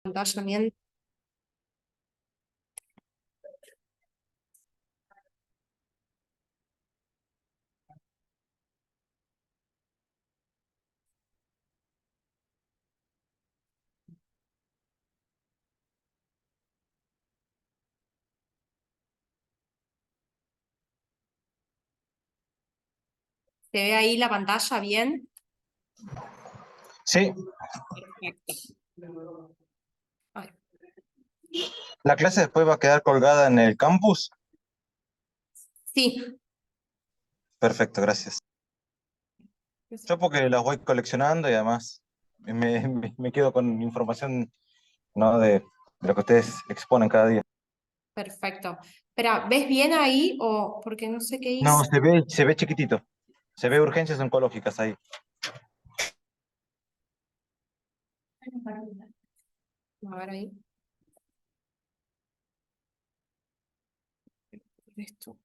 Pantalla bien. ¿Se ve ahí la pantalla bien? Sí, Perfecto. Ay, la clase después va a quedar colgada en el campus. sí. Perfecto, gracias. Yo porque las voy coleccionando y además me quedo con información, ¿no? de lo que ustedes exponen cada día. Perfecto. Espera, ¿ves bien ahí o porque no sé qué No, hice? se ve chiquitito. Se ve urgencias oncológicas ahí. A ver ahí. Esto.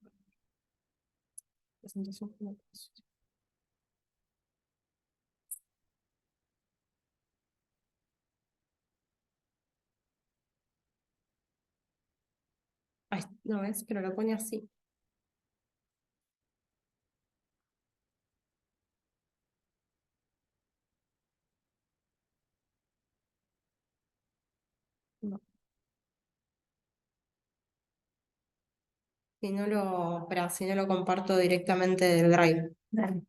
Presentación. Ay, no es, pero lo pone así. No. Si no lo comparto directamente del Drive. Dale.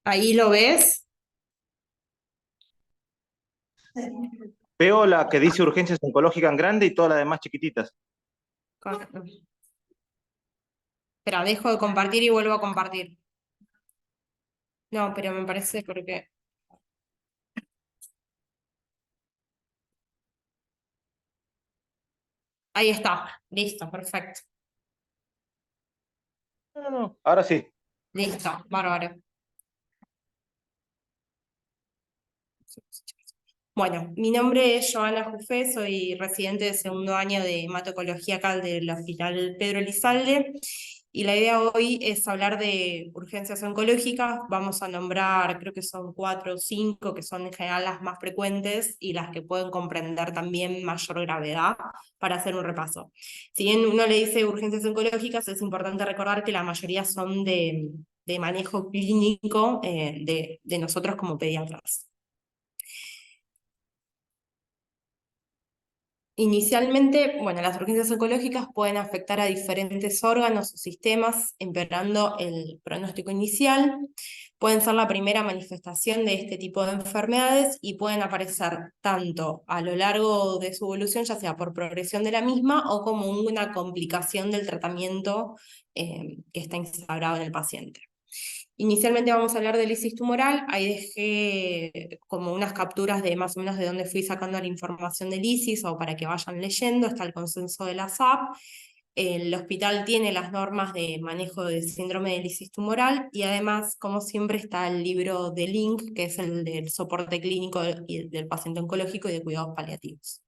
¿Ahí lo ves? Veo la que dice urgencias oncológicas en grande y todas las demás chiquititas. Espera, dejo de compartir y vuelvo a compartir. No, pero me parece porque... Ahí está. Listo, perfecto. No, no, no. Ahora sí. Listo, bárbaro. Bueno, mi nombre es Joana Jufé, soy residente de segundo año de hematocología acá del Hospital Pedro Elizalde, y la idea hoy es hablar de urgencias oncológicas. Vamos a nombrar, creo que son 4 o 5, que son en general las más frecuentes y las que pueden comprender también mayor gravedad, para hacer un repaso. Si bien uno le dice urgencias oncológicas, es importante recordar que la mayoría son de manejo clínico de nosotros como pediatras. Inicialmente, bueno, las urgencias oncológicas pueden afectar a diferentes órganos o sistemas, empeorando el pronóstico inicial. Pueden ser la primera manifestación de este tipo de enfermedades y pueden aparecer tanto a lo largo de su evolución, ya sea por progresión de la misma o como una complicación del tratamiento que está instaurado en el paciente. Inicialmente vamos a hablar de lisis tumoral. Ahí dejé como unas capturas de más o menos de dónde fui sacando la información de lisis, o para que vayan leyendo. Está el consenso de la SAP. El hospital tiene las normas de manejo de síndrome de lisis tumoral, y además, como siempre, está el libro de Link, que es el del soporte clínico del paciente oncológico y de cuidados paliativos.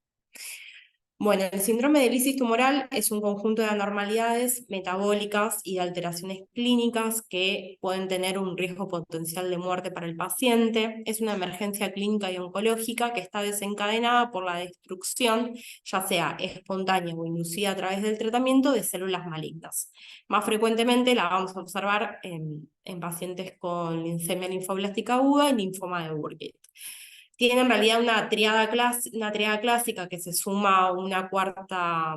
Bueno, el síndrome de lisis tumoral es un conjunto de anormalidades metabólicas y de alteraciones clínicas que pueden tener un riesgo potencial de muerte para el paciente. Es una emergencia clínica y oncológica que está desencadenada por la destrucción, ya sea espontánea o inducida a través del tratamiento, de células malignas. Más frecuentemente la vamos a observar en pacientes con leucemia linfoblástica aguda y linfoma de Burkitt. Tiene en realidad una triada clásica que se suma a una cuarta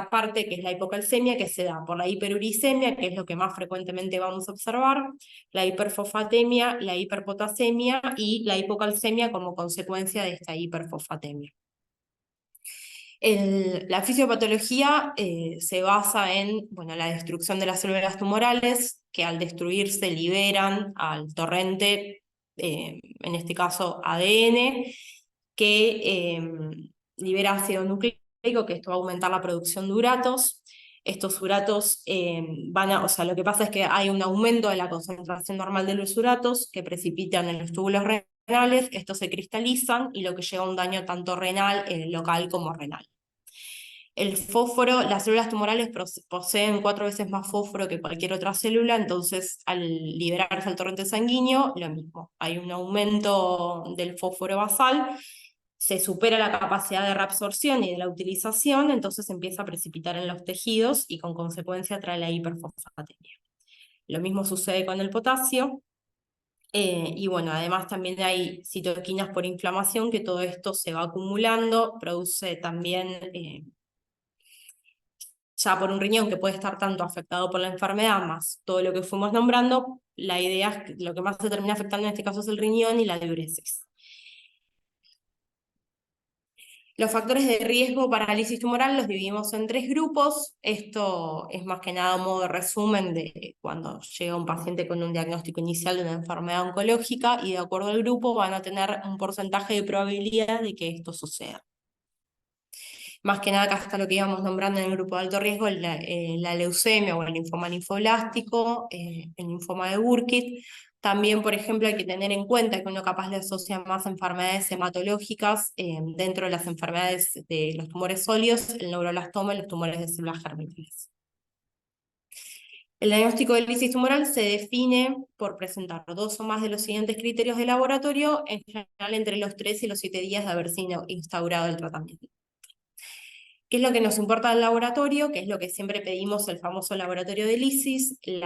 parte, que es la hipocalcemia, que se da por la hiperuricemia, que es lo que más frecuentemente vamos a observar, la hiperfosfatemia, la hiperpotasemia y la hipocalcemia como consecuencia de esta hiperfosfatemia. La fisiopatología se basa en, bueno, la destrucción de las células tumorales, que al destruirse liberan al torrente, en este caso ADN, que libera ácido nucleico, que esto va a aumentar la producción de uratos. Estos uratos o sea, lo que pasa es que hay un aumento de la concentración normal de los uratos que precipitan en los túbulos renales, estos se cristalizan y lo que lleva a un daño tanto renal, local como renal. El fósforo, las células tumorales poseen 4 veces más fósforo que cualquier otra célula, entonces al liberarse al torrente sanguíneo, lo mismo, hay un aumento del fósforo basal, se supera la capacidad de reabsorción y de la utilización, entonces empieza a precipitar en los tejidos y con consecuencia trae la hiperfosfatemia. Lo mismo sucede con el potasio, y bueno, además también hay citoquinas por inflamación, que todo esto se va acumulando, produce también ya por un riñón que puede estar tanto afectado por la enfermedad, más todo lo que fuimos nombrando, la idea es que lo que más se termina afectando en este caso es el riñón y la diuresis. Los factores de riesgo para parálisis tumoral los dividimos en 3 grupos. Esto es más que nada un modo de resumen de cuando llega un paciente con un diagnóstico inicial de una enfermedad oncológica, y de acuerdo al grupo van a tener un porcentaje de probabilidad de que esto suceda. Más que nada, acá está lo que íbamos nombrando en el grupo de alto riesgo, la leucemia o el linfoma linfoblástico, el linfoma de Burkitt. También, por ejemplo, hay que tener en cuenta que uno capaz le asocia más enfermedades hematológicas dentro de las enfermedades de los tumores sólidos, el neuroblastoma y los tumores de células germinales. El diagnóstico de lisis tumoral se define por presentar 2 o más de los siguientes criterios de laboratorio, en general entre los 3 y los 7 días de haberse instaurado el tratamiento. ¿Qué es lo que nos importa del laboratorio? ¿Qué es lo que siempre pedimos, el famoso laboratorio de lisis? El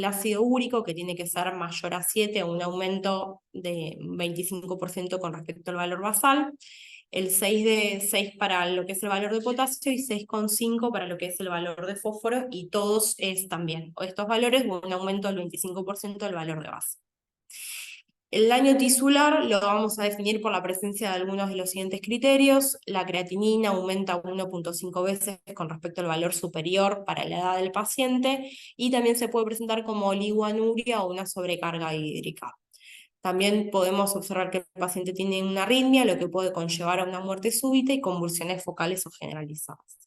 ácido úrico, que tiene que ser mayor a 7 o un aumento de 25% con respecto al valor basal. El 6 para lo que es el valor de potasio y 6,5 para lo que es el valor de fósforo, y todos es también estos valores un aumento del 25% del valor de base. El daño tisular lo vamos a definir por la presencia de algunos de los siguientes criterios. La creatinina aumenta 1,5 veces con respecto al valor superior para la edad del paciente, y también se puede presentar como oligoanuria o una sobrecarga hídrica. También podemos observar que el paciente tiene una arritmia, lo que puede conllevar a una muerte súbita y convulsiones focales o generalizadas.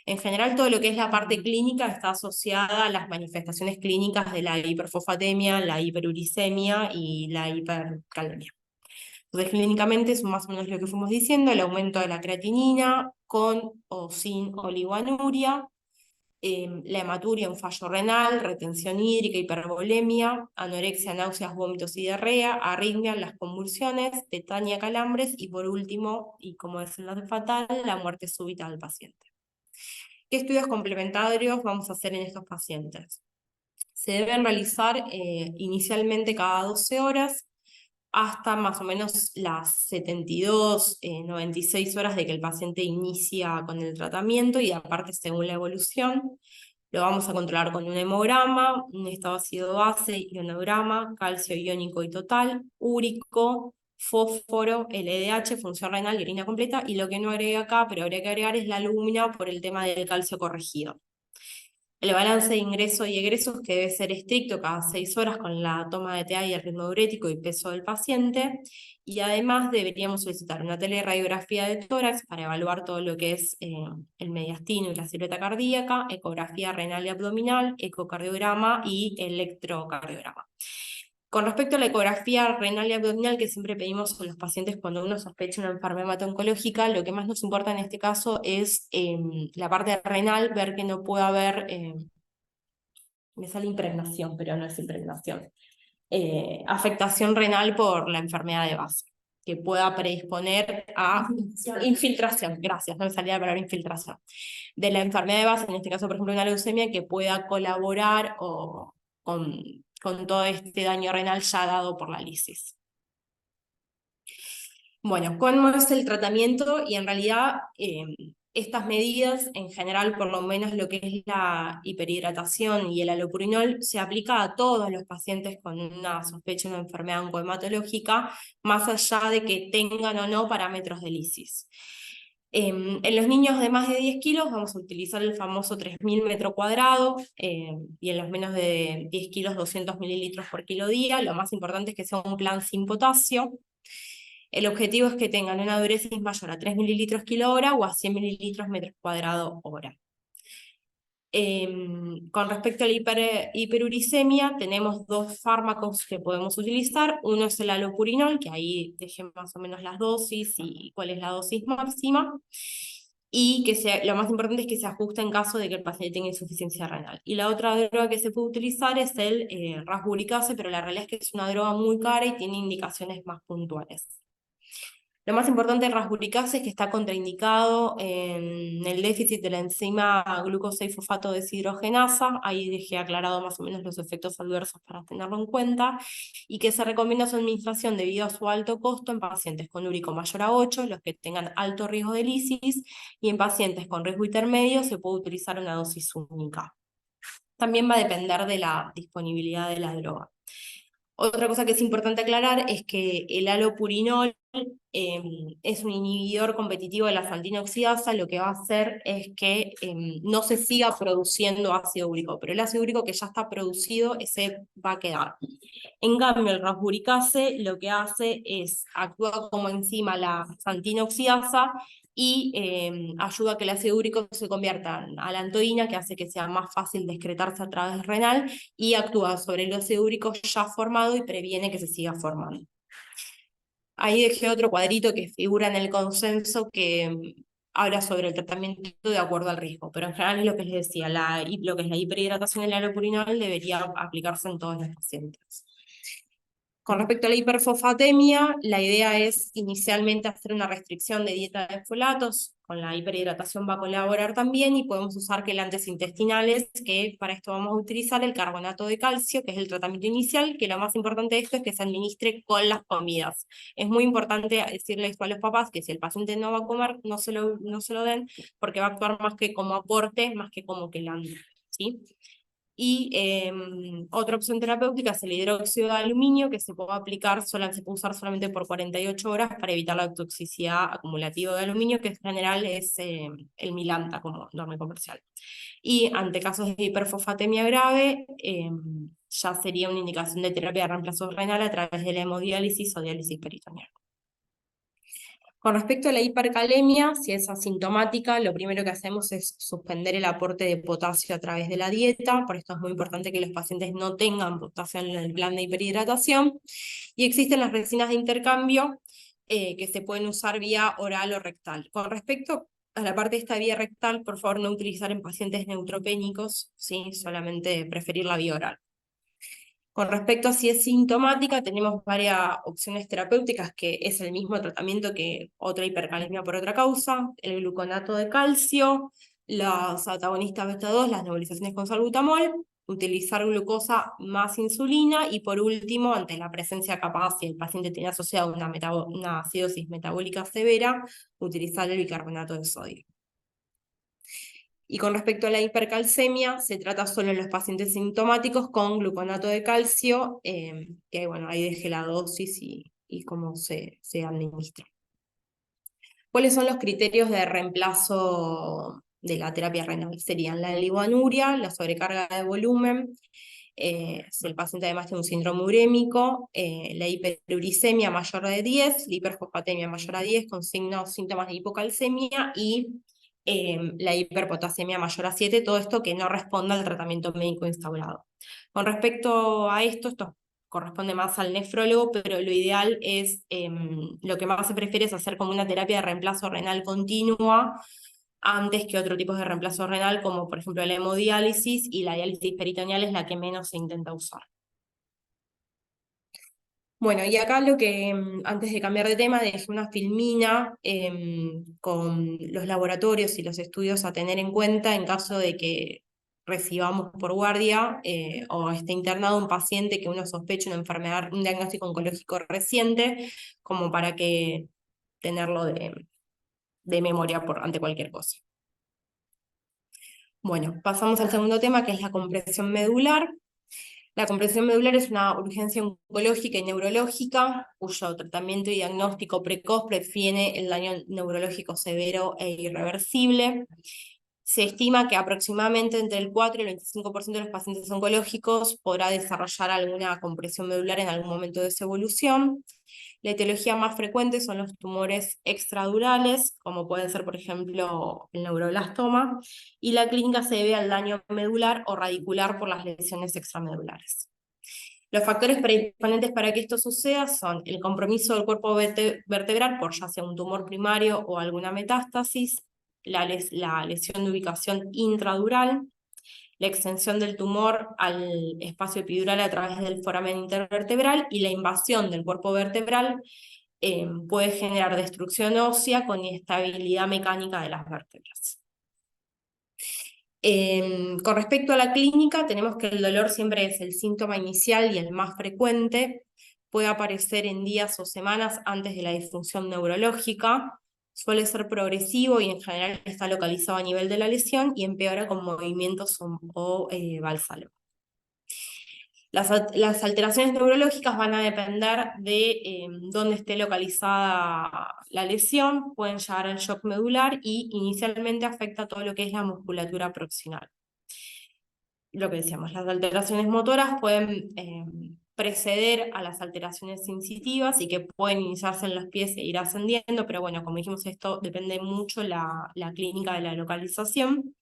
En general, todo lo que es la parte clínica está asociada a las manifestaciones clínicas de la hiperfosfatemia, la hiperuricemia y la hipercalemia. Entonces, clínicamente es más o menos lo que fuimos diciendo: el aumento de la creatinina con o sin oligoanuria, la hematuria, un fallo renal, retención hídrica, hipervolemia, anorexia, náuseas, vómitos y diarrea, arritmia, las convulsiones, tetania, calambres, y por último, y como es el fatal, la muerte súbita del paciente. ¿Qué estudios complementarios vamos a hacer en estos pacientes? Se deben realizar inicialmente cada 12 horas hasta más o menos las 72, 96 horas de que el paciente inicia con el tratamiento, y aparte según la evolución. Lo vamos a controlar con un hemograma, un estado ácido base, ionograma, calcio iónico y total, úrico, fósforo, LDH, función renal y orina completa, y lo que no agregué acá, pero habría que agregar, es la albúmina por el tema del calcio corregido. El balance de ingresos y egresos, que debe ser estricto cada 6 horas con la toma de TA y el ritmo diurético y peso del paciente. Y además deberíamos solicitar una teleradiografía de tórax para evaluar todo lo que es el mediastino y la silueta cardíaca, ecografía renal y abdominal, ecocardiograma y electrocardiograma. Con respecto a la ecografía renal y abdominal, que siempre pedimos a los pacientes cuando uno sospecha una enfermedad hemato-oncológica, lo que más nos importa en este caso es la parte renal, ver que no pueda haber, me sale impregnación, pero no es impregnación, afectación renal por la enfermedad de base, que pueda predisponer a infiltración, gracias, no me salía la palabra infiltración, de la enfermedad de base, en este caso, por ejemplo, una leucemia, que pueda colaborar con todo este daño renal ya dado por la lisis. Bueno, ¿cómo es el tratamiento? Y en realidad estas medidas, en general, por lo menos lo que es la hiperhidratación y el alopurinol, se aplica a todos los pacientes con una sospecha de una enfermedad oncohematológica, más allá de que tengan o no parámetros de lisis. En los niños de más de 10 kilos vamos a utilizar el famoso 3000 metro cuadrado, y en los menos de 10 kilos 200 mililitros por kilo día. Lo más importante es que sea un plan sin potasio. El objetivo es que tengan una diuresis mayor a 3 mililitros kilo hora o a 100 mililitros metro cuadrado hora. Con respecto a la hiperuricemia, tenemos dos fármacos que podemos utilizar. Uno es el alopurinol, que ahí dejé más o menos las dosis y cuál es la dosis máxima. Y lo más importante es que se ajuste en caso de que el paciente tenga insuficiencia renal. Y la otra droga que se puede utilizar es el rasburicase, pero la realidad es que es una droga muy cara y tiene indicaciones más puntuales. Lo más importante del rasburicase es que está contraindicado en el déficit de la enzima glucosa y fosfato deshidrogenasa. Ahí dejé aclarado más o menos los efectos adversos para tenerlo en cuenta. Y que se recomienda su administración debido a su alto costo en pacientes con úrico mayor a 8, los que tengan alto riesgo de lisis, y en pacientes con riesgo intermedio se puede utilizar una dosis única. También va a depender de la disponibilidad de la droga. Otra cosa que es importante aclarar es que el alopurinol es un inhibidor competitivo de la xantina oxidasa. Lo que va a hacer es que no se siga produciendo ácido úrico, pero el ácido úrico que ya está producido, ese va a quedar. En cambio, el rasburicase lo que hace es actúa como enzima la xantina oxidasa y ayuda a que el ácido úrico se convierta en alantoína, que hace que sea más fácil de excretarse a través renal, y actúa sobre el ácido úrico ya formado y previene que se siga formando. Ahí dejé otro cuadrito que figura en el consenso que habla sobre el tratamiento de acuerdo al riesgo, pero en general es lo que les decía, lo que es la hiperhidratación del alopurinol debería aplicarse en todos los pacientes. Con respecto a la hiperfosfatemia, la idea es inicialmente hacer una restricción de dieta de folatos. Con la hiperhidratación va a colaborar también, y podemos usar quelantes intestinales, que para esto vamos a utilizar el carbonato de calcio, que es el tratamiento inicial, que lo más importante de esto es que se administre con las comidas. Es muy importante decirle esto a los papás, que si el paciente no va a comer, no se lo den, porque va a actuar más que como aporte, más que como quelante, ¿sí? Y otra opción terapéutica es el hidróxido de aluminio, que se puede aplicar, se puede usar solamente por 48 horas para evitar la toxicidad acumulativa de aluminio, que en general es el Milanta como norma comercial. Y ante casos de hiperfosfatemia grave, ya sería una indicación de terapia de reemplazo renal a través de la hemodiálisis o diálisis peritoneal. Con respecto a la hipercalemia, si es asintomática, lo primero que hacemos es suspender el aporte de potasio a través de la dieta. Por esto es muy importante que los pacientes no tengan potasio en el plan de hiperhidratación. Y existen las resinas de intercambio que se pueden usar vía oral o rectal. Con respecto a la parte de esta vía rectal, por favor no utilizar en pacientes neutropénicos, ¿sí? Solamente preferir la vía oral. Con respecto a si es sintomática, tenemos varias opciones terapéuticas, que es el mismo tratamiento que otra hipercalemia por otra causa: el gluconato de calcio, los antagonistas beta 2, las nebulizaciones con salbutamol, utilizar glucosa más insulina, y por último, ante la presencia capaz, si el paciente tiene asociado una acidosis metabólica severa, utilizar el bicarbonato de sodio. Y con respecto a la hipercalcemia, se trata solo en los pacientes sintomáticos con gluconato de calcio, que bueno, ahí dejé la dosis y cómo se administra. ¿Cuáles son los criterios de reemplazo de la terapia renal? Serían la liguanuria, la sobrecarga de volumen, si el paciente además tiene un síndrome urémico, la hiperuricemia mayor de 10, la hiperfosfatemia mayor a 10 con síntomas de hipocalcemia, y la hiperpotasemia mayor a 7, todo esto que no responda al tratamiento médico instaurado. Con respecto a esto corresponde más al nefrólogo, pero lo ideal es, lo que más se prefiere es hacer como una terapia de reemplazo renal continua, antes que otro tipo de reemplazo renal, como por ejemplo la hemodiálisis, y la diálisis peritoneal es la que menos se intenta usar. Bueno, y acá lo que, antes de cambiar de tema, dejé una filmina con los laboratorios y los estudios a tener en cuenta en caso de que recibamos por guardia o esté internado un paciente que uno sospeche una enfermedad, un diagnóstico oncológico reciente, como para que tenerlo de memoria ante cualquier cosa. Bueno, pasamos al segundo tema, que es la compresión medular. La compresión medular es una urgencia oncológica y neurológica, cuyo tratamiento y diagnóstico precoz previene el daño neurológico severo e irreversible. Se estima que aproximadamente entre el 4 y el 25% de los pacientes oncológicos podrá desarrollar alguna compresión medular en algún momento de su evolución. La etiología más frecuente son los tumores extradurales, como pueden ser, por ejemplo, el neuroblastoma, y la clínica se debe al daño medular o radicular por las lesiones extramedulares. Los factores predisponentes para que esto suceda son el compromiso del cuerpo vertebral por ya sea un tumor primario o alguna metástasis, la lesión de ubicación intradural, la extensión del tumor al espacio epidural a través del foramen intervertebral y la invasión del cuerpo vertebral puede generar destrucción ósea con inestabilidad mecánica de las vértebras. Con respecto a la clínica, tenemos que el dolor siempre es el síntoma inicial y el más frecuente. Puede aparecer en días o semanas antes de la disfunción neurológica. Suele ser progresivo y en general está localizado a nivel de la lesión y empeora con movimientos o valsalva. Las alteraciones neurológicas van a depender de dónde esté localizada la lesión, pueden llegar al shock medular y inicialmente afecta todo lo que es la musculatura proximal. Lo que decíamos, las alteraciones motoras pueden preceder a las alteraciones sensitivas y que pueden iniciarse en los pies e ir ascendiendo, pero bueno, como dijimos, esto depende mucho la clínica de la localización.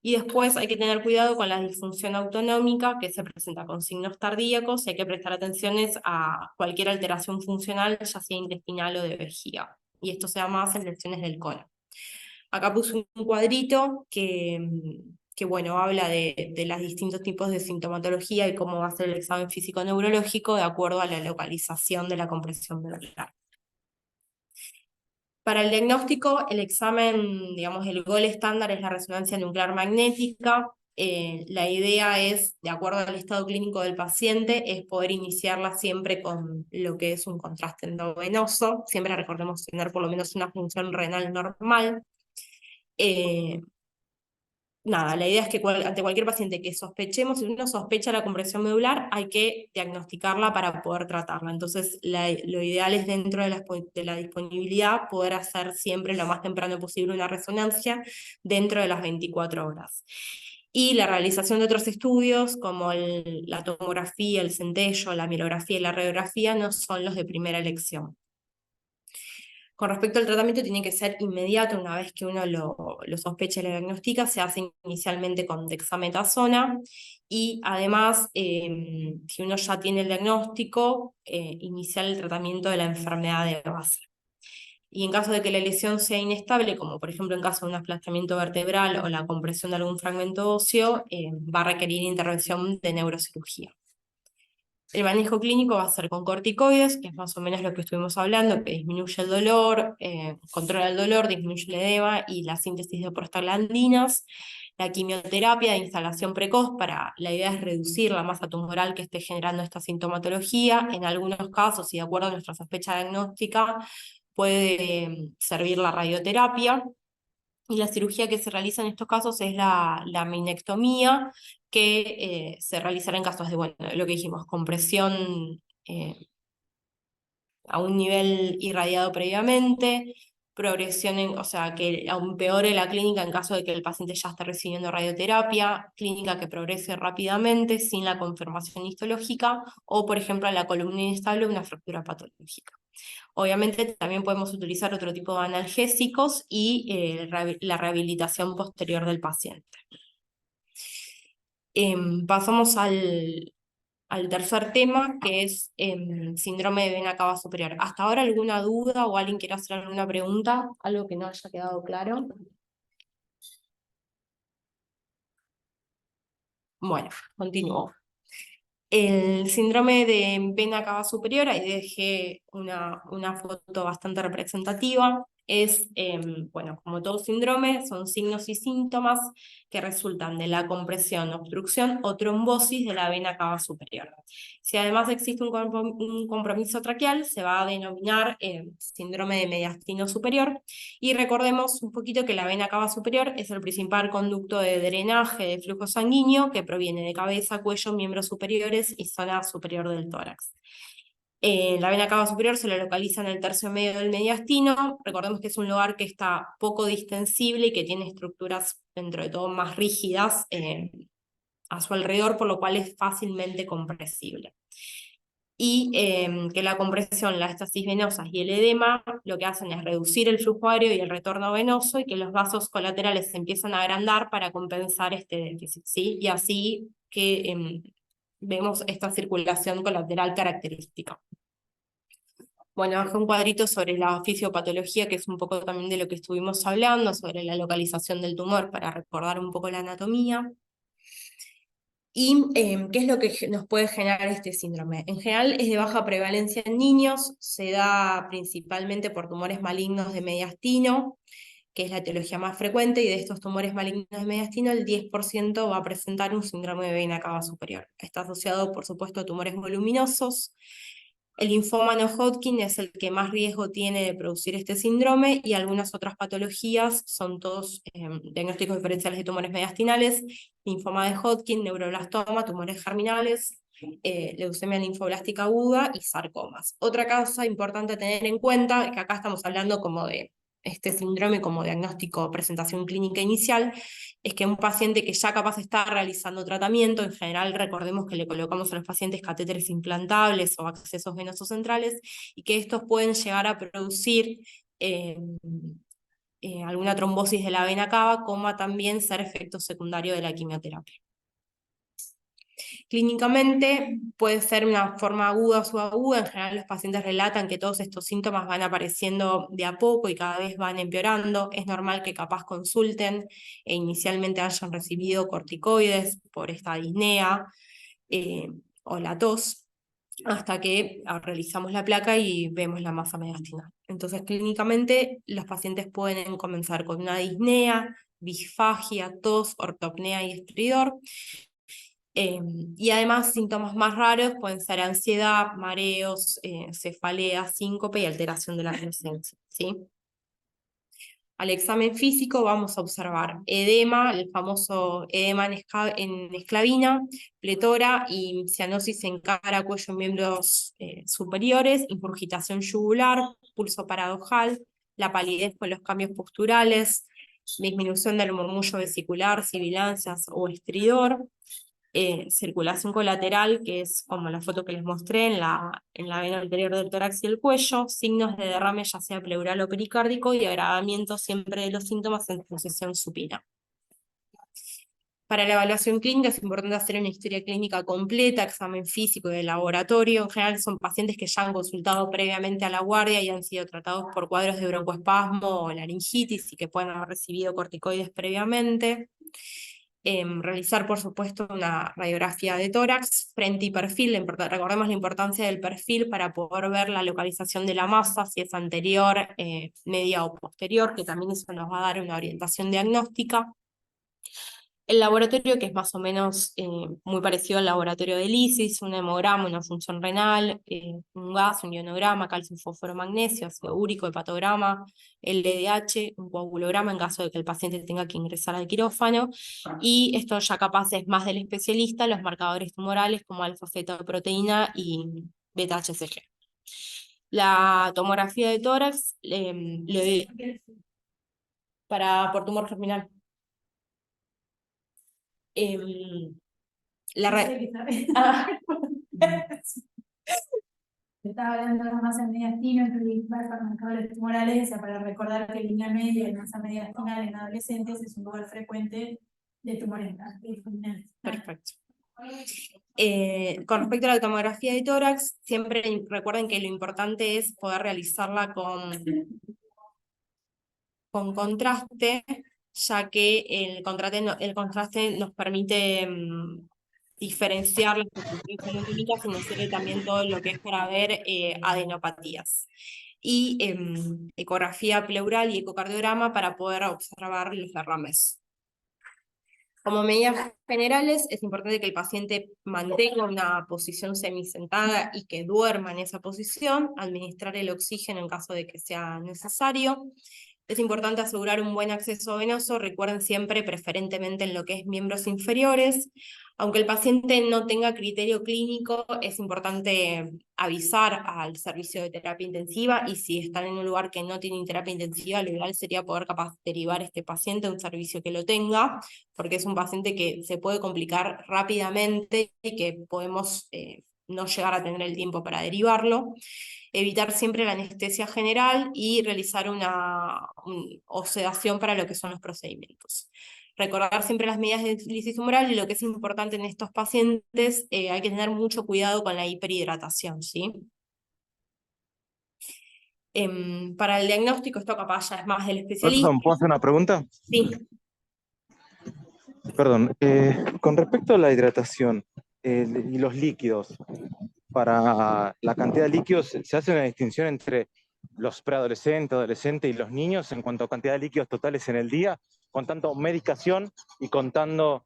Y después hay que tener cuidado con la disfunción autonómica que se presenta con signos tardíacos y hay que prestar atención a cualquier alteración funcional, ya sea intestinal o de vejiga. Y esto se da más en lesiones del colon. Acá puse un cuadrito que bueno, habla de los distintos tipos de sintomatología y cómo va a ser el examen físico-neurológico de acuerdo a la localización de la compresión medular. Para el diagnóstico, el examen, digamos, el gol estándar es la resonancia nuclear magnética. La idea es, de acuerdo al estado clínico del paciente, es poder iniciarla siempre con lo que es un contraste endovenoso. Siempre recordemos tener por lo menos una función renal normal. Nada, la idea es que ante cualquier paciente que sospechemos, si uno sospecha la compresión medular, hay que diagnosticarla para poder tratarla. Entonces, lo ideal es dentro de la disponibilidad poder hacer siempre lo más temprano posible una resonancia dentro de las 24 horas. Y la realización de otros estudios, como la tomografía, el centello, la mielografía y la radiografía, no son los de primera elección. Con respecto al tratamiento, tiene que ser inmediato una vez que uno lo sospecha y lo diagnostica, se hace inicialmente con dexametasona y además, si uno ya tiene el diagnóstico, iniciar el tratamiento de la enfermedad de base. Y en caso de que la lesión sea inestable, como por ejemplo en caso de un aplastamiento vertebral o la compresión de algún fragmento óseo, va a requerir intervención de neurocirugía. El manejo clínico va a ser con corticoides, que es más o menos lo que estuvimos hablando, que disminuye el dolor, controla el dolor, disminuye el edema y la síntesis de prostaglandinas. La quimioterapia de instalación precoz, la idea es reducir la masa tumoral que esté generando esta sintomatología. En algunos casos, y de acuerdo a nuestra sospecha diagnóstica, puede servir la radioterapia. Y la cirugía que se realiza en estos casos es la minectomía, que se realizará en casos de, bueno, lo que dijimos, compresión a un nivel irradiado previamente, progresión, o sea, que empeore la clínica en caso de que el paciente ya esté recibiendo radioterapia, clínica que progrese rápidamente sin la confirmación histológica, o por ejemplo la columna inestable, una fractura patológica. Obviamente también podemos utilizar otro tipo de analgésicos y la rehabilitación posterior del paciente. Pasamos al tercer tema, que es síndrome de vena cava superior. ¿Hasta ahora alguna duda o alguien quiere hacer alguna pregunta? ¿Algo que no haya quedado claro? Bueno, continúo. El síndrome de vena cava superior, ahí dejé una foto bastante representativa. Es, bueno, como todo síndrome, son signos y síntomas que resultan de la compresión, obstrucción o trombosis de la vena cava superior. Si además existe un compromiso traqueal, se va a denominar síndrome de mediastino superior. Y recordemos un poquito que la vena cava superior es el principal conducto de drenaje de flujo sanguíneo que proviene de cabeza, cuello, miembros superiores y zona superior del tórax. La vena cava superior se la localiza en el tercio medio del mediastino. Recordemos que es un lugar que está poco distensible y que tiene estructuras dentro de todo más rígidas a su alrededor, por lo cual es fácilmente compresible. y que la compresión, las estasis venosas y el edema lo que hacen es reducir el flujo aéreo y el retorno venoso y que los vasos colaterales se empiezan a agrandar para compensar este déficit, ¿sí? Y así que vemos esta circulación colateral característica. Bueno, bajé un cuadrito sobre la fisiopatología, que es un poco también de lo que estuvimos hablando, sobre la localización del tumor, para recordar un poco la anatomía. ¿Y qué es lo que nos puede generar este síndrome? En general es de baja prevalencia en niños, se da principalmente por tumores malignos de mediastino, que es la etiología más frecuente, y de estos tumores malignos de mediastino el 10% va a presentar un síndrome de vena cava superior. Está asociado, por supuesto, a tumores voluminosos. El linfoma no Hodgkin es el que más riesgo tiene de producir este síndrome y algunas otras patologías son todos diagnósticos diferenciales de tumores mediastinales, linfoma de Hodgkin, neuroblastoma, tumores germinales, leucemia linfoblástica aguda y sarcomas. Otra cosa importante a tener en cuenta, que acá estamos hablando como de este síndrome como diagnóstico, presentación clínica inicial, es que un paciente que ya capaz está realizando tratamiento, en general recordemos que le colocamos a los pacientes catéteres implantables o accesos venosos centrales, y que estos pueden llegar a producir alguna trombosis de la vena cava, como también ser efecto secundario de la quimioterapia. Clínicamente puede ser una forma aguda o subaguda, en general los pacientes relatan que todos estos síntomas van apareciendo de a poco y cada vez van empeorando, es normal que capaz consulten e inicialmente hayan recibido corticoides por esta disnea o la tos, hasta que realizamos la placa y vemos la masa mediastinal. Entonces clínicamente los pacientes pueden comenzar con una disnea, disfagia, tos, ortopnea y estridor. Y además síntomas más raros pueden ser ansiedad, mareos, cefalea, síncope y alteración de la presencia, ¿sí? Al examen físico vamos a observar edema, el famoso edema en esclavina, pletora y cianosis en cara, cuello y miembros superiores, ingurgitación yugular, pulso paradojal, la palidez con los cambios posturales, disminución del murmullo vesicular, sibilancias o estridor, circulación colateral, que es como la foto que les mostré en la vena anterior del tórax y el cuello, signos de derrame ya sea pleural o pericárdico y agravamiento siempre de los síntomas en posición supina. Para la evaluación clínica es importante hacer una historia clínica completa, examen físico y de laboratorio. En general son pacientes que ya han consultado previamente a la guardia y han sido tratados por cuadros de broncoespasmo o laringitis y que pueden haber recibido corticoides previamente. Realizar, por supuesto, una radiografía de tórax, frente y perfil. Recordemos la importancia del perfil para poder ver la localización de la masa, si es anterior, media o posterior, que también eso nos va a dar una orientación diagnóstica. El laboratorio, que es más o menos muy parecido al laboratorio de lisis, un hemograma, una función renal, un gas, un ionograma, calcio, fósforo, magnesio, ácido úrico, hepatograma, LDH, un coagulograma en caso de que el paciente tenga que ingresar al quirófano, y esto ya capaz es más del especialista, los marcadores tumorales como alfa-fetoproteína y beta-HCG. La tomografía de tórax por tumor germinal. Ah. Estaba hablando de la masa mediastina, entre los marcadores tumorales, o sea, para recordar que línea media y masa mediastinal en adolescentes es un lugar frecuente de tumores germinales. Perfecto. Con respecto a la tomografía de tórax, siempre recuerden que lo importante es poder realizarla con contraste, ya que el contraste nos permite diferenciar las patologías anatómicas y nos sirve también todo lo que es para ver adenopatías. Y ecografía pleural y ecocardiograma para poder observar los derrames. Como medidas generales, es importante que el paciente mantenga una posición semisentada y que duerma en esa posición, administrar el oxígeno en caso de que sea necesario. Es importante asegurar un buen acceso venoso, recuerden siempre preferentemente en lo que es miembros inferiores. Aunque el paciente no tenga criterio clínico, es importante avisar al servicio de terapia intensiva y si están en un lugar que no tiene terapia intensiva, lo ideal sería poder capaz derivar a este paciente a un servicio que lo tenga, porque es un paciente que se puede complicar rápidamente y que podemos no llegar a tener el tiempo para derivarlo. Evitar siempre la anestesia general y realizar o sedación para lo que son los procedimientos. Recordar siempre las medidas de lisis tumoral y lo que es importante en estos pacientes, hay que tener mucho cuidado con la hiperhidratación, ¿sí? Para el diagnóstico, esto capaz ya es más del especialista. Perdón, ¿puedo hacer una pregunta? Sí. Perdón, con respecto a la hidratación y los líquidos, para la cantidad de líquidos, ¿se hace una distinción entre los preadolescentes, adolescentes y los niños en cuanto a cantidad de líquidos totales en el día, contando medicación y contando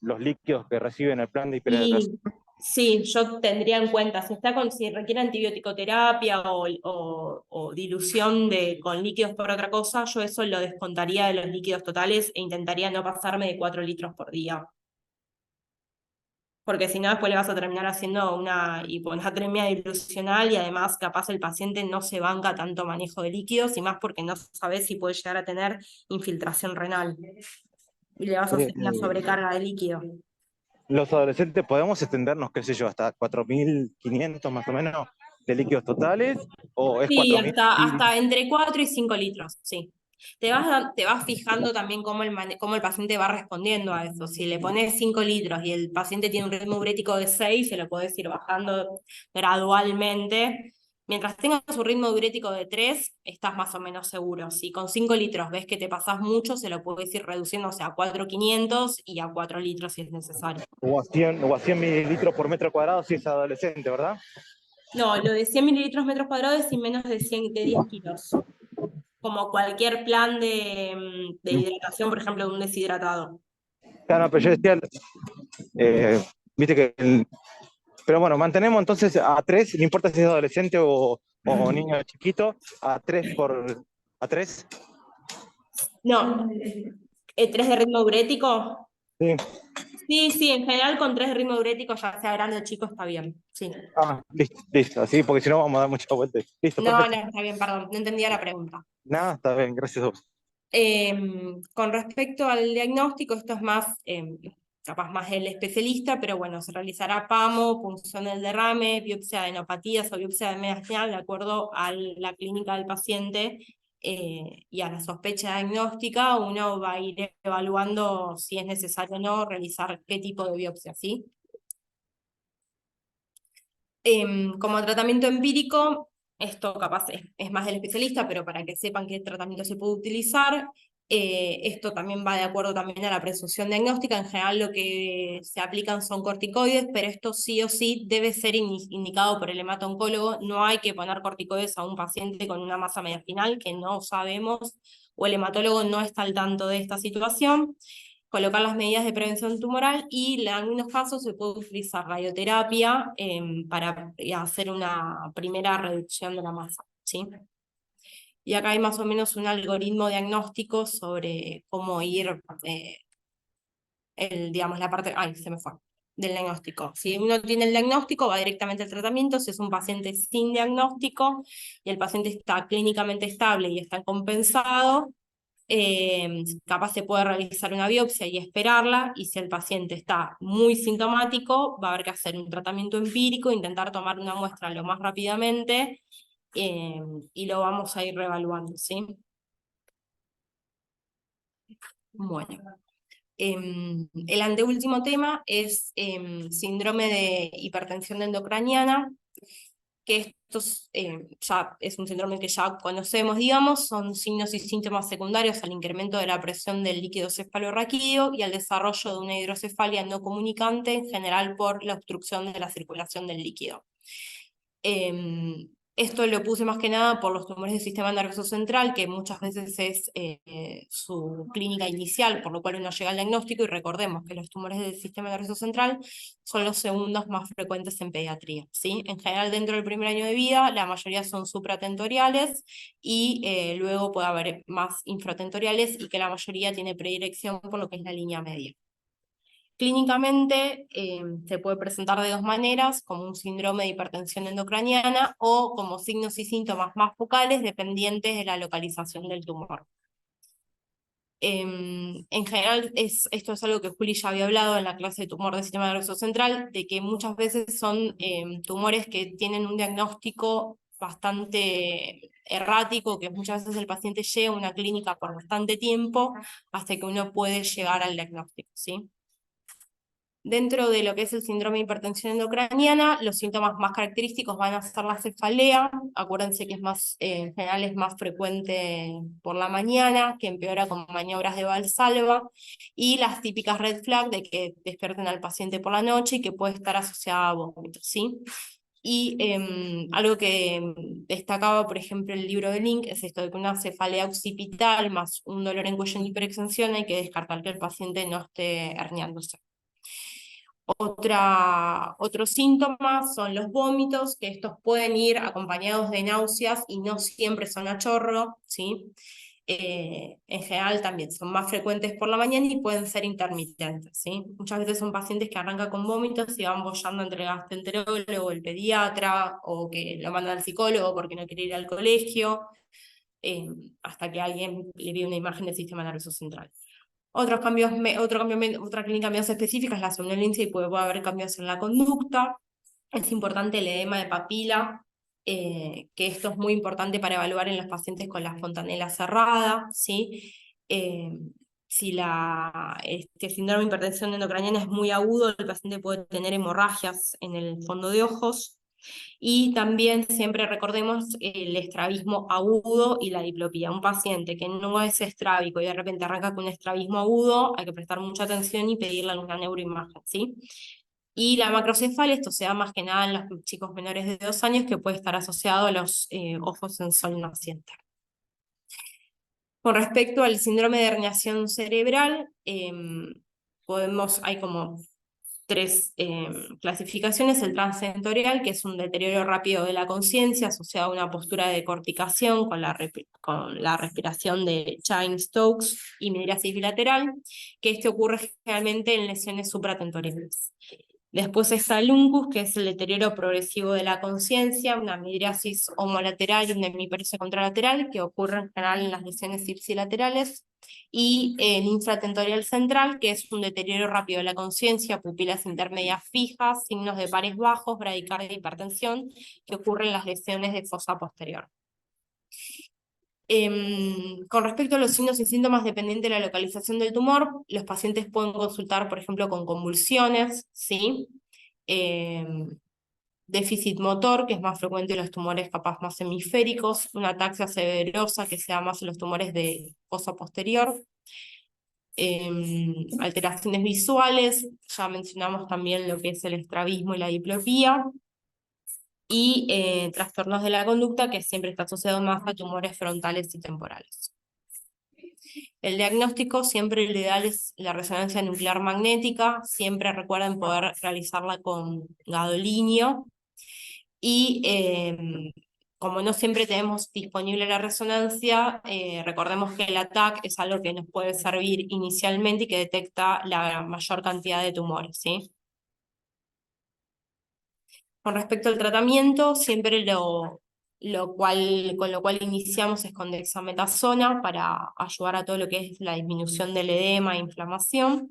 los líquidos que reciben el plan de hiperhidratación? Sí, yo tendría en cuenta, si requiere antibiótico terapia o dilución con líquidos por otra cosa, yo eso lo descontaría de los líquidos totales e intentaría no pasarme de 4 litros por día. Porque si no, después le vas a terminar haciendo una hiponatremia dilucional y además capaz el paciente no se banca tanto manejo de líquidos y más porque no sabes si puede llegar a tener infiltración renal y le vas a Eh, hacer una sobrecarga de líquido. los adolescentes podemos extendernos, qué sé yo, hasta 4.500 más o menos de líquidos totales, o es Sí, 4.000. hasta entre 4 y 5 litros, sí. Te vas fijando también cómo el paciente va respondiendo a eso. Si le pones 5 litros y el paciente tiene un ritmo urétrico de 6, se lo podés ir bajando gradualmente. Mientras tengas su ritmo diurético de 3, estás más o menos seguro. Si con 5 litros ves que te pasás mucho, se lo puedes ir reduciendo, o sea, a 4.500 y a 4 litros si es necesario. O a 100 mililitros por metro cuadrado si es adolescente, ¿verdad? No, lo de 100 mililitros metros cuadrados y menos de 10 kilos. Como cualquier plan de hidratación, por ejemplo, de un deshidratado. Claro, pero yo decía, eh, viste que, pero bueno, mantenemos entonces a 3, no importa si es adolescente o niño chiquito, a 3. No, 3 de ritmo diurético. Sí. Sí, sí, en general con 3 de ritmo diurético, ya sea grande o chico, está bien. Sí. Listo, listo, así, porque si no vamos a dar muchas vueltas. Listo, No, perfecto. no, está bien, perdón, no entendía la pregunta. Nada, está bien, gracias a vos. Con respecto al diagnóstico, esto es más, capaz más el especialista, pero bueno, se realizará PAMO, punción del derrame, biopsia de enopatías o biopsia de media espinal de acuerdo a la clínica del paciente y a la sospecha diagnóstica. Uno va a ir evaluando si es necesario o no realizar qué tipo de biopsia, ¿sí? Como tratamiento empírico, esto capaz es más del especialista, pero para que sepan qué tratamiento se puede utilizar, esto también va de acuerdo también a la presunción diagnóstica. En general lo que se aplican son corticoides, pero esto sí o sí debe ser indicado por el hemato-oncólogo. No hay que poner corticoides a un paciente con una masa mediastinal que no sabemos o el hematólogo no está al tanto de esta situación. Colocar las medidas de prevención tumoral y en algunos casos se puede utilizar radioterapia para hacer una primera reducción de la masa, ¿sí? Y acá hay más o menos un algoritmo diagnóstico sobre cómo ir, digamos, la parte, ay, se me fue, del diagnóstico. Si uno tiene el diagnóstico, va directamente al tratamiento. Si es un paciente sin diagnóstico y el paciente está clínicamente estable y está compensado, capaz se puede realizar una biopsia y esperarla, y si el paciente está muy sintomático, va a haber que hacer un tratamiento empírico, intentar tomar una muestra lo más rápidamente, y lo vamos a ir reevaluando, ¿sí? Bueno. El anteúltimo tema es síndrome de hipertensión endocraniana, que ya es un síndrome que ya conocemos, digamos, son signos y síntomas secundarios al incremento de la presión del líquido cefalorraquídeo y al desarrollo de una hidrocefalia no comunicante, en general por la obstrucción de la circulación del líquido. Esto lo puse más que nada por los tumores del sistema nervioso central, que muchas veces es su clínica inicial, por lo cual uno llega al diagnóstico, y recordemos que los tumores del sistema nervioso central son los segundos más frecuentes en pediatría, ¿sí? En general, dentro del primer año de vida, la mayoría son supratentoriales y luego puede haber más infratentoriales, y que la mayoría tiene predilección por lo que es la línea media. Clínicamente se puede presentar de dos maneras, como un síndrome de hipertensión endocraniana o como signos y síntomas más focales dependientes de la localización del tumor. En general, esto es algo que Juli ya había hablado en la clase de tumor del sistema nervioso central, de que muchas veces son tumores que tienen un diagnóstico bastante errático, que muchas veces el paciente llega a una clínica por bastante tiempo hasta que uno puede llegar al diagnóstico, ¿sí? Dentro de lo que es el síndrome de hipertensión endocraniana, los síntomas más característicos van a ser la cefalea. Acuérdense que en general es más frecuente por la mañana, que empeora con maniobras de Valsalva, y las típicas red flag de que despierten al paciente por la noche y que puede estar asociada a vómitos, ¿sí? Y algo que destacaba, por ejemplo, el libro de Link, es esto de que una cefalea occipital más un dolor en cuello en hiperextensión, hay que descartar que el paciente no esté herniándose. Otros síntomas son los vómitos, que estos pueden ir acompañados de náuseas y no siempre son a chorro, ¿sí? En general también son más frecuentes por la mañana y pueden ser intermitentes, ¿sí? Muchas veces son pacientes que arrancan con vómitos y van boyando entre el gastroenterólogo, el pediatra, o que lo mandan al psicólogo porque no quiere ir al colegio, hasta que alguien le ve una imagen del sistema nervioso central. Otra clínica menos específica es la somnolencia y puede haber cambios en la conducta. Es importante el edema de papila, que esto es muy importante para evaluar en los pacientes con la fontanela cerrada, ¿sí? Si este síndrome de hipertensión endocraniana es muy agudo, el paciente puede tener hemorragias en el fondo de ojos. Y también siempre recordemos el estrabismo agudo y la diplopía. Un paciente que no es estrábico y de repente arranca con un estrabismo agudo, hay que prestar mucha atención y pedirle alguna neuroimagen, ¿sí? Y la macrocefalia, esto se da más que nada en los chicos menores de 2 años, que puede estar asociado a los ojos en sol naciente. Con respecto al síndrome de herniación cerebral, hay como 3 clasificaciones: el transsensorial, que es un deterioro rápido de la conciencia asociado a una postura de corticación con la respiración de Cheyne-Stokes y mydriasis bilateral, que ocurre generalmente en lesiones supratentoriales. Después está el UNCUS, que es el deterioro progresivo de la conciencia, una midriasis homolateral y una hemiparesia contralateral, que ocurre en general en las lesiones ipsilaterales. Y el infratentorial central, que es un deterioro rápido de la conciencia, pupilas intermedias fijas, signos de pares bajos, bradicardia e hipertensión, que ocurre en las lesiones de fosa posterior. Con respecto a los signos y síntomas dependientes de la localización del tumor, los pacientes pueden consultar, por ejemplo, con convulsiones, ¿sí? Déficit motor, que es más frecuente en los tumores capaz más hemisféricos, una ataxia severosa, que se da más en los tumores de fosa posterior, alteraciones visuales, ya mencionamos también lo que es el estrabismo y la diplopía, y trastornos de la conducta, que siempre está asociado más a tumores frontales y temporales. El diagnóstico, siempre lo ideal es la resonancia nuclear magnética, siempre recuerden poder realizarla con gadolinio, y como no siempre tenemos disponible la resonancia, recordemos que el ATAC es algo que nos puede servir inicialmente y que detecta la mayor cantidad de tumores, ¿sí? Con respecto al tratamiento, siempre con lo cual iniciamos es con dexametasona para ayudar a todo lo que es la disminución del edema e inflamación.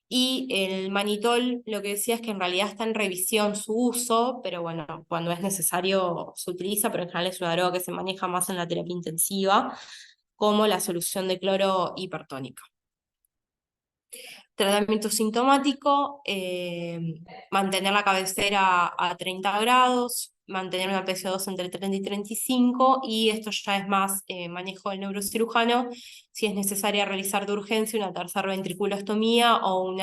Y el manitol, lo que decía es que en realidad está en revisión su uso, pero bueno, cuando es necesario se utiliza, pero en general es una droga que se maneja más en la terapia intensiva, como la solución de cloro hipertónica. Tratamiento sintomático, mantener la cabecera a 30 grados, mantener una PCO2 entre 30 y 35, y esto ya es más manejo del neurocirujano, si es necesaria realizar de urgencia una tercera ventriculostomía o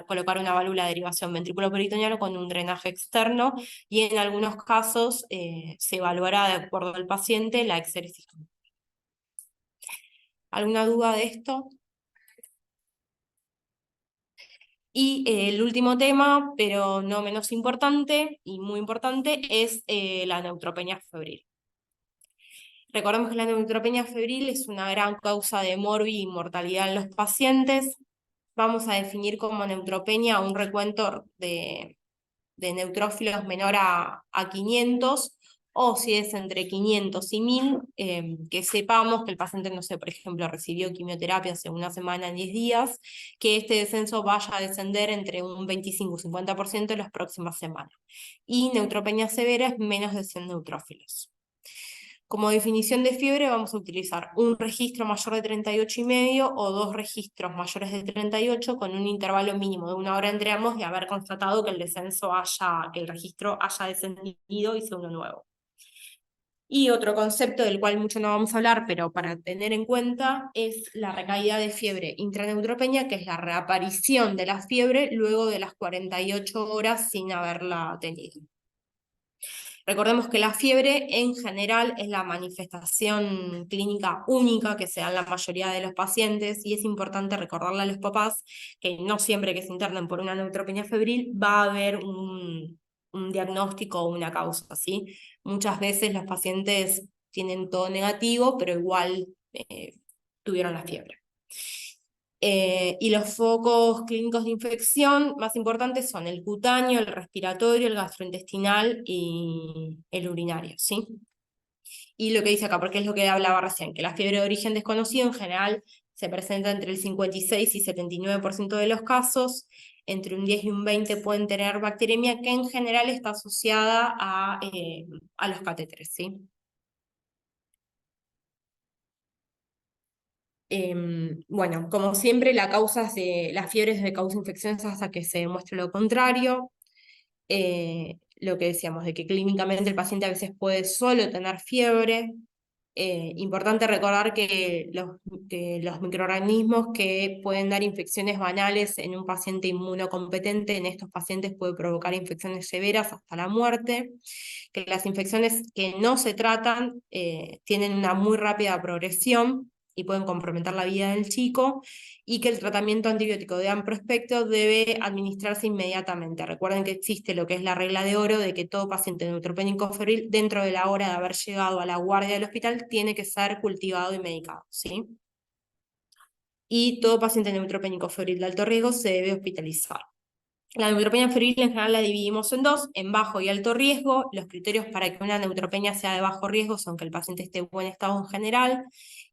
colocar una válvula de derivación ventrículo-peritoneal con un drenaje externo, y en algunos casos se evaluará de acuerdo al paciente la exéresis. ¿Alguna duda de esto? Y el último tema, pero no menos importante y muy importante, es la neutropenia febril. Recordemos que la neutropenia febril es una gran causa de morbi y mortalidad en los pacientes. Vamos a definir como neutropenia un recuento de neutrófilos menor a 500, o si es entre 500 y 1000, que sepamos que el paciente, no sé, por ejemplo, recibió quimioterapia hace una semana, 10 días, que este descenso vaya a descender entre un 25 y 50% en las próximas semanas. Y neutropenia severa es menos de 100 neutrófilos. Como definición de fiebre vamos a utilizar un registro mayor de 38,5 o 2 registros mayores de 38 con un intervalo mínimo de 1 hora entre ambos de haber constatado que que el registro haya descendido y sea uno nuevo. Y otro concepto del cual mucho no vamos a hablar, pero para tener en cuenta, es la recaída de fiebre intraneutropenia, que es la reaparición de la fiebre luego de las 48 horas sin haberla tenido. Recordemos que la fiebre en general es la manifestación clínica única que se da en la mayoría de los pacientes, y es importante recordarle a los papás que no siempre que se internen por una neutropenia febril va a haber un diagnóstico o una causa, ¿sí? Muchas veces los pacientes tienen todo negativo, pero igual tuvieron la fiebre. Y los focos clínicos de infección más importantes son el cutáneo, el respiratorio, el gastrointestinal y el urinario, ¿sí? Y lo que dice acá, porque es lo que hablaba recién, que la fiebre de origen desconocido en general se presenta entre el 56 y 79% de los casos, entre un 10 y un 20 pueden tener bacteremia, que en general está asociada a los catéteres, ¿sí? Bueno, como siempre, la fiebre es de causa infecciosa hasta que se demuestre lo contrario. Lo que decíamos, de que clínicamente el paciente a veces puede solo tener fiebre. Importante recordar que los microorganismos que pueden dar infecciones banales en un paciente inmunocompetente, en estos pacientes puede provocar infecciones severas hasta la muerte, que las infecciones que no se tratan tienen una muy rápida progresión y pueden comprometer la vida del chico, y que el tratamiento antibiótico de amplio espectro debe administrarse inmediatamente. Recuerden que existe lo que es la regla de oro de que todo paciente neutropénico febril, dentro de la hora de haber llegado a la guardia del hospital, tiene que ser cultivado y medicado, ¿sí? Y todo paciente neutropénico febril de alto riesgo se debe hospitalizar. La neutropenia febril en general la dividimos en dos, en bajo y alto riesgo. Los criterios para que una neutropenia sea de bajo riesgo son que el paciente esté en buen estado en general,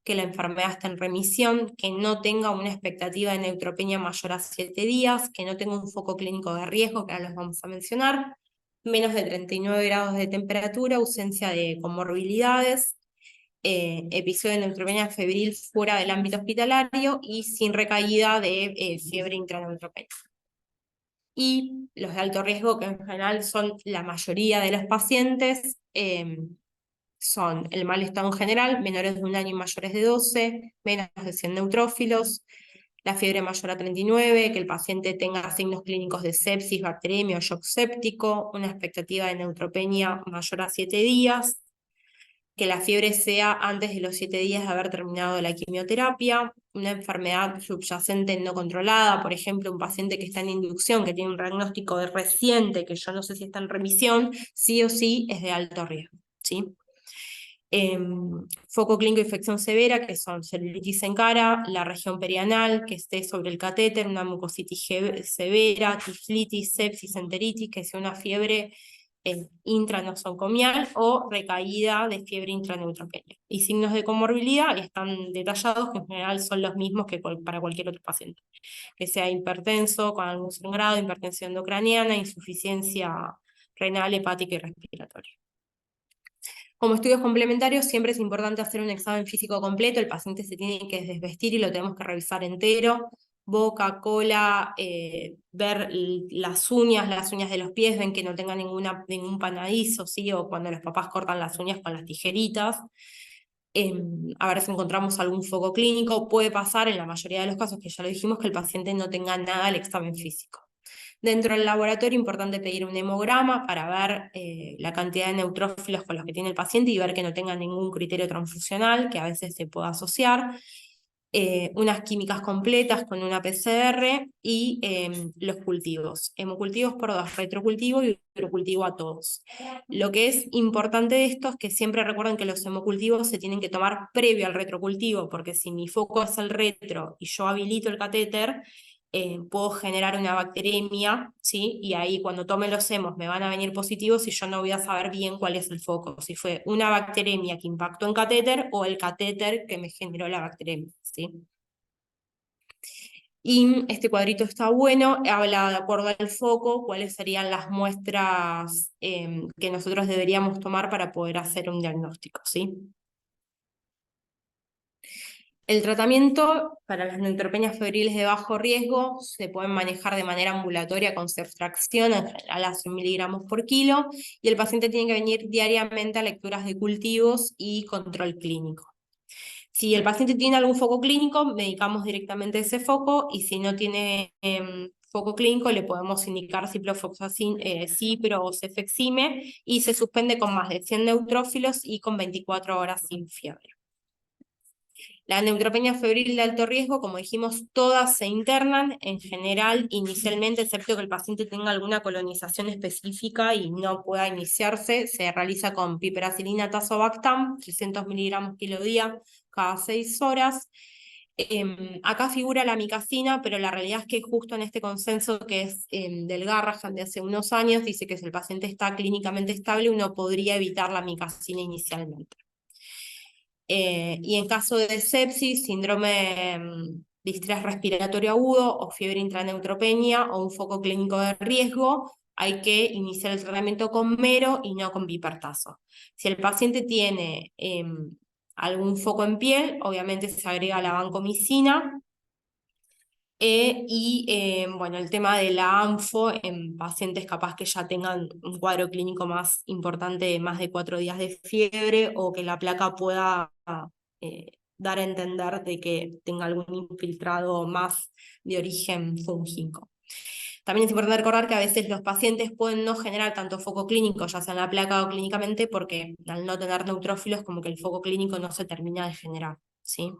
que la enfermedad esté en remisión, que no tenga una expectativa de neutropenia mayor a 7 días, que no tenga un foco clínico de riesgo, que ahora los vamos a mencionar, menos de 39 grados de temperatura, ausencia de comorbilidades, episodio de neutropenia febril fuera del ámbito hospitalario y sin recaída de fiebre intraneutropénica. Y los de alto riesgo, que en general son la mayoría de los pacientes, son el mal estado en general, menores de 1 año y mayores de 12, menos de 100 neutrófilos, la fiebre mayor a 39, que el paciente tenga signos clínicos de sepsis, bacteremia o shock séptico, una expectativa de neutropenia mayor a 7 días, que la fiebre sea antes de los 7 días de haber terminado la quimioterapia, una enfermedad subyacente no controlada, por ejemplo, un paciente que está en inducción, que tiene un diagnóstico de reciente, que yo no sé si está en remisión, sí o sí es de alto riesgo, ¿sí? Foco clínico de infección severa, que son celulitis en cara, la región perianal, que esté sobre el catéter, una mucositis severa, tiflitis, sepsis, enteritis, que sea una fiebre intranosocomial o recaída de fiebre intraneutropenia. Y signos de comorbilidad están detallados, que en general son los mismos que para cualquier otro paciente. Que sea hipertenso, con algún grado, hipertensión endocraniana, insuficiencia renal, hepática y respiratoria. Como estudios complementarios, siempre es importante hacer un examen físico completo. El paciente se tiene que desvestir y lo tenemos que revisar entero. Boca, cola, ver las uñas de los pies, ven que no tenga ningún panadizo, ¿sí? O cuando los papás cortan las uñas con las tijeritas. A ver si encontramos algún foco clínico. Puede pasar en la mayoría de los casos, que ya lo dijimos, que el paciente no tenga nada al examen físico. Dentro del laboratorio, importante pedir un hemograma para ver la cantidad de neutrófilos con los que tiene el paciente y ver que no tenga ningún criterio transfusional, que a veces se pueda asociar. Unas químicas completas con una PCR y los cultivos. Hemocultivos por 2, retrocultivo y urocultivo a todos. Lo que es importante de esto es que siempre recuerden que los hemocultivos se tienen que tomar previo al retrocultivo, porque si mi foco es el retro y yo habilito el catéter, puedo generar una bacteremia, ¿sí? Y ahí cuando tome los hemos me van a venir positivos y yo no voy a saber bien cuál es el foco, si fue una bacteremia que impactó en catéter o el catéter que me generó la bacteremia, ¿sí? Y este cuadrito está bueno, habla de acuerdo al foco, cuáles serían las muestras que nosotros deberíamos tomar para poder hacer un diagnóstico, ¿sí? El tratamiento para las neutropenias febriles de bajo riesgo se pueden manejar de manera ambulatoria con ceftriaxona, en general a 100 miligramos por kilo, y el paciente tiene que venir diariamente a lecturas de cultivos y control clínico. Si el paciente tiene algún foco clínico, medicamos directamente ese foco, y si no tiene foco clínico, le podemos indicar cipro o cefexime, y se suspende con más de 100 neutrófilos y con 24 horas sin fiebre. La neutropenia febril de alto riesgo, como dijimos, todas se internan en general inicialmente, excepto que el paciente tenga alguna colonización específica y no pueda iniciarse, se realiza con piperacilina tazobactam, 300 miligramos kilo día cada 6 horas. Acá figura la amicacina, pero la realidad es que justo en este consenso que es del Garrahan de hace unos años, dice que si el paciente está clínicamente estable, uno podría evitar la amicacina inicialmente. Y en caso de sepsis, síndrome de estrés respiratorio agudo o fiebre intraneutropenia o un foco clínico de riesgo, hay que iniciar el tratamiento con mero y no con pipertazo. Si el paciente tiene algún foco en piel, obviamente se agrega la vancomicina. Bueno, el tema de la ANFO en pacientes capaz que ya tengan un cuadro clínico más importante de más de 4 días de fiebre o que la placa pueda dar a entender de que tenga algún infiltrado más de origen fúngico. También es importante recordar que a veces los pacientes pueden no generar tanto foco clínico, ya sea en la placa o clínicamente, porque al no tener neutrófilos como que el foco clínico no se termina de generar, ¿sí?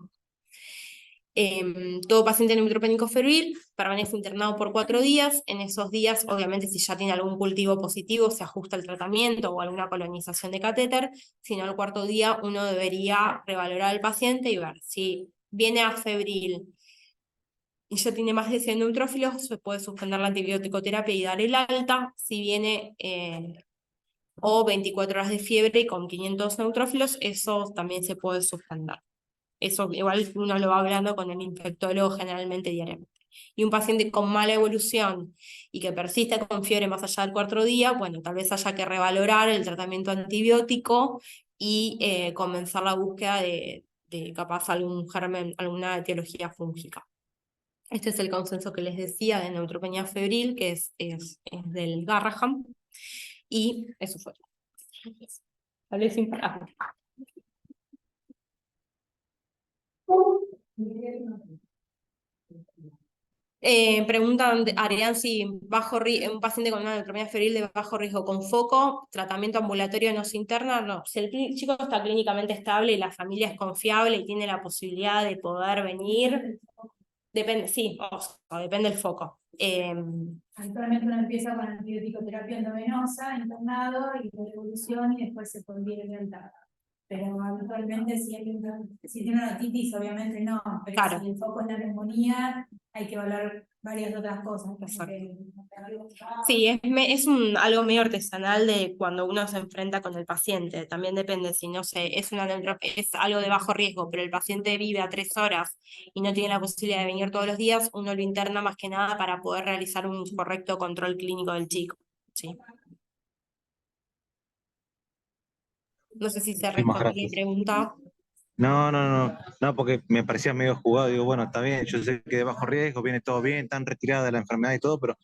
Todo paciente neutropénico febril permanece internado por 4 días. En esos días, obviamente, si ya tiene algún cultivo positivo, se ajusta el tratamiento o alguna colonización de catéter. Si no, al 4.º día uno debería revalorar al paciente y ver si viene a febril y ya tiene más de 100 neutrófilos, se puede suspender la antibiótico-terapia y dar el alta. Si viene o 24 horas de fiebre y con 500 neutrófilos, eso también se puede suspender. Eso igual uno lo va hablando con el infectólogo generalmente diariamente. Y un paciente con mala evolución y que persiste con fiebre más allá del 4.º día, bueno, tal vez haya que revalorar el tratamiento antibiótico y comenzar la búsqueda de capaz algún germen, alguna etiología fúngica. Este es el consenso que les decía de neutropenia febril, que es del Garrahan, y eso fue. Hablé sin parar. Preguntan, Arián, si un paciente con una neutropenia febril de bajo riesgo con foco, tratamiento ambulatorio no se interna. No, si el chico está clínicamente estable y la familia es confiable y tiene la posibilidad de poder venir, depende, sí, depende del foco. Actualmente uno empieza con antibiótico-terapia endovenosa, internado, y por evolución, y después se conviene en alta. Pero habitualmente si tiene una otitis, obviamente no, pero claro. Si el foco es la neumonía, hay que evaluar varias otras cosas. Sí, es algo medio artesanal de cuando uno se enfrenta con el paciente. También depende si, no sé, es algo de bajo riesgo, pero el paciente vive a 3 horas y no tiene la posibilidad de venir todos los días, uno lo interna más que nada para poder realizar un correcto control clínico del chico. ¿Sí? No sé si se Muchísimas respondió mi gracias. pregunta. No, porque me parecía medio jugado. Digo, bueno, está bien, yo sé que de bajo riesgo viene todo bien, tan retirada de la enfermedad y todo, pero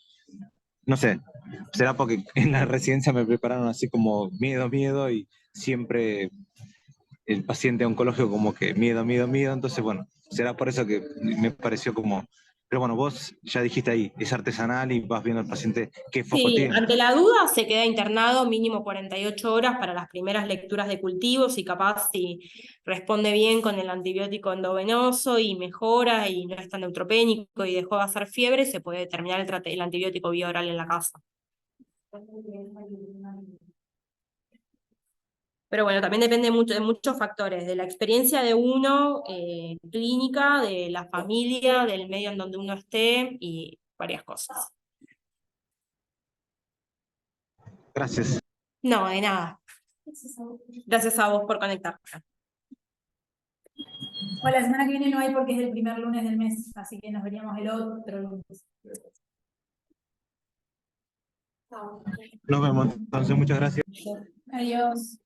no sé, será porque en la residencia me prepararon así como miedo, y siempre el paciente oncológico como que miedo, entonces bueno, será por eso que me pareció como, pero bueno, vos ya dijiste ahí, es artesanal y vas viendo al paciente qué foco Sí, tiene. ante la duda se queda internado mínimo 48 horas para las primeras lecturas de cultivos y capaz si responde bien con el antibiótico endovenoso y mejora y no es tan neutropénico y dejó de hacer fiebre, se puede terminar el antibiótico vía oral en la casa. Pero bueno, también depende mucho de muchos factores, de la experiencia de uno, clínica, de la familia, del medio en donde uno esté y varias cosas. Gracias. No, de nada. Gracias a vos por conectarte. Bueno, la semana que viene no hay porque es el primer lunes del mes, así que nos veríamos el otro lunes. Nos vemos entonces, muchas gracias. Adiós.